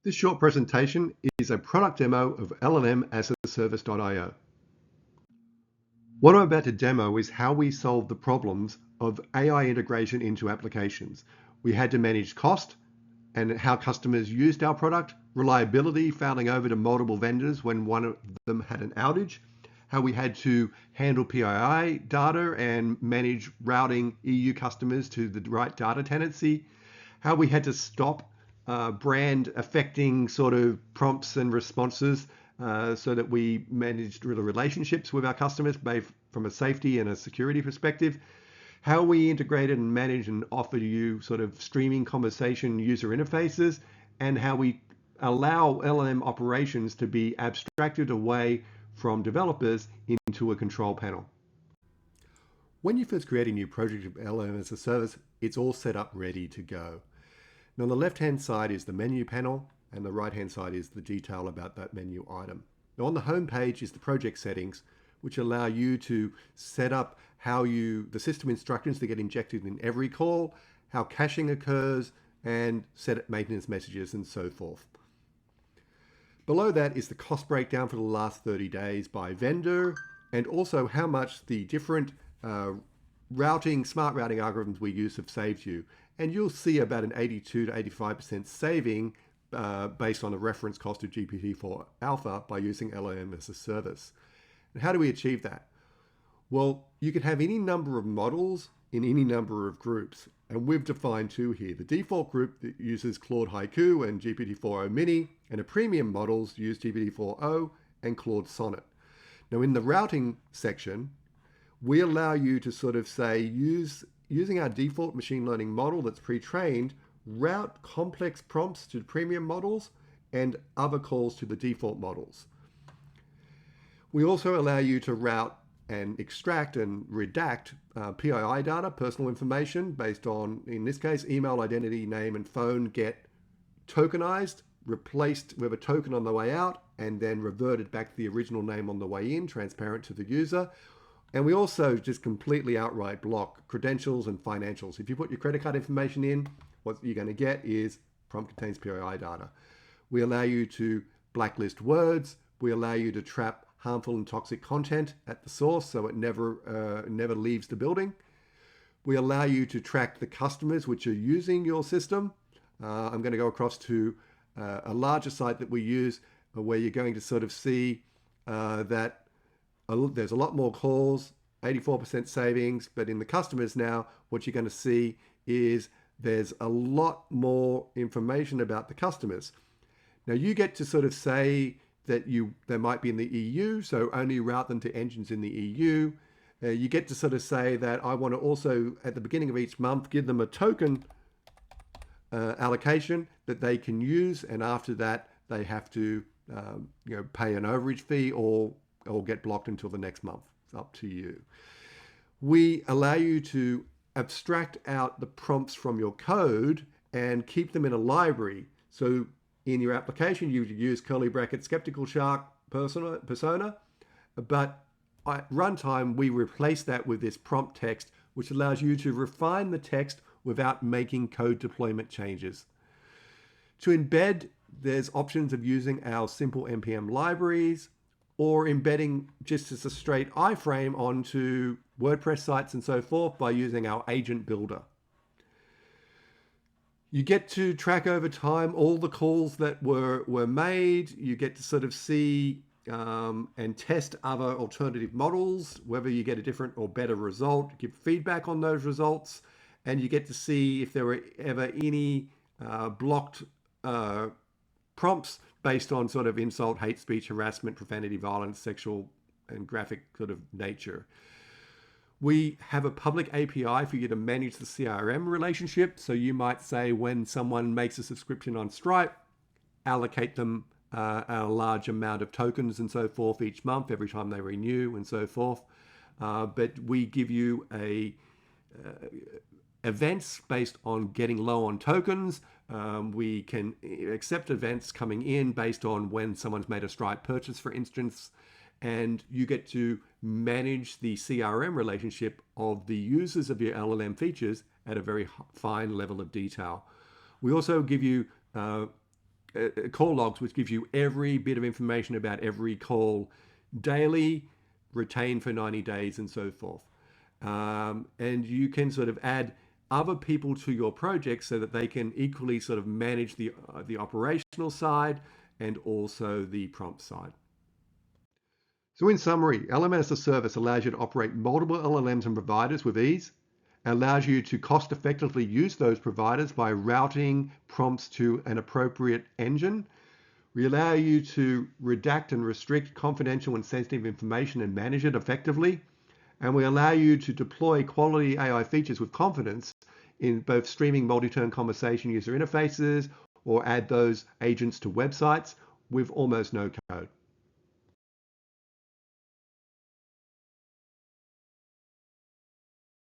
This short presentation is a product demo of LLM-as-a-service.io. What I'm about to demo is how we solved the problems of AI integration into applications. We had to manage cost and how customers used our product, reliability, failing over to multiple vendors when one of them had an outage, how we had to handle PII data and manage routing EU customers to the right data tenancy, how we had to stop brand affecting sort of prompts and responses so that we managed the relationships with our customers both from a safety and a security perspective, how we integrated and managed and offered you sort of streaming conversation user interfaces, and how we allow LLM operations to be abstracted away from developers into a control panel. When you first create a new project of LLM as a service, it's all set up ready to go. Now on the left-hand side is the menu panel, and the right-hand side is the detail about that menu item. Now on the home page is the project settings, which allow you to set up how the system instructions to get injected in every call, how caching occurs, and set maintenance messages and so forth. Below that is the cost breakdown for the last 30 days by vendor, and also how much the different smart routing algorithms we use have saved you. And you'll see about an 82 to 85% saving based on the reference cost of GPT-4 Alpha by using LLM as a service. And how do we achieve that? Well, you can have any number of models in any number of groups. And we've defined two here. The default group that uses Claude Haiku and GPT-4o Mini, and the premium models use GPT-4o and Claude Sonnet. Now in the routing section, we allow you to sort of say, using our default machine learning model that's pre-trained, route complex prompts to premium models and other calls to the default models. We also allow you to route and extract and redact PII data, personal information, based on, in this case, email, identity, name, and phone get tokenized, replaced with a token on the way out, and then reverted back to the original name on the way in, transparent to the user. And we also just completely outright block credentials and financials. If you put your credit card information in, what you're going to get is prompt contains PII data. We allow you to blacklist words. We allow you to trap harmful and toxic content at the source so it never leaves the building. We allow you to track the customers which are using your system. I'm going to go across to a larger site that we use where you're going to sort of see that there's a lot more calls, 84% savings, but in the customers now, what you're going to see is there's a lot more information about the customers. Now you get to sort of say that they might be in the EU, so only route them to engines in the EU. You get to sort of say that I want to also, at the beginning of each month, give them a token allocation that they can use, and after that, they have to pay an overage fee or get blocked until the next month. It's up to you. We allow you to abstract out the prompts from your code and keep them in a library. So in your application, you use curly bracket skeptical shark persona, but at runtime, we replace that with this prompt text, which allows you to refine the text without making code deployment changes. To embed, there's options of using our simple NPM libraries, or embedding just as a straight iframe onto WordPress sites and so forth by using our agent builder. You get to track over time all the calls that were made. You get to sort of see and test other alternative models, whether you get a different or better result, give feedback on those results, and you get to see if there were ever any blocked prompts based on sort of insult, hate speech, harassment, profanity, violence, sexual and graphic sort of nature. We have a public API for you to manage the CRM relationship. So you might say when someone makes a subscription on Stripe, allocate them a large amount of tokens and so forth each month, every time they renew and so forth. But we give you events based on getting low on tokens. We can accept events coming in based on when someone's made a Stripe purchase, for instance, and you get to manage the CRM relationship of the users of your LLM features at a very fine level of detail. We also give you call logs, which gives you every bit of information about every call daily, retained for 90 days, and so forth. And you can sort of add other people to your project so that they can equally sort of manage the operational side and also the prompt side. So in summary, LMS as a service allows you to operate multiple LLMs and providers with ease, allows you to cost effectively use those providers by routing prompts to an appropriate engine. We allow you to redact and restrict confidential and sensitive information and manage it effectively. And we allow you to deploy quality AI features with confidence in both streaming multi-turn conversation user interfaces or add those agents to websites with almost no code.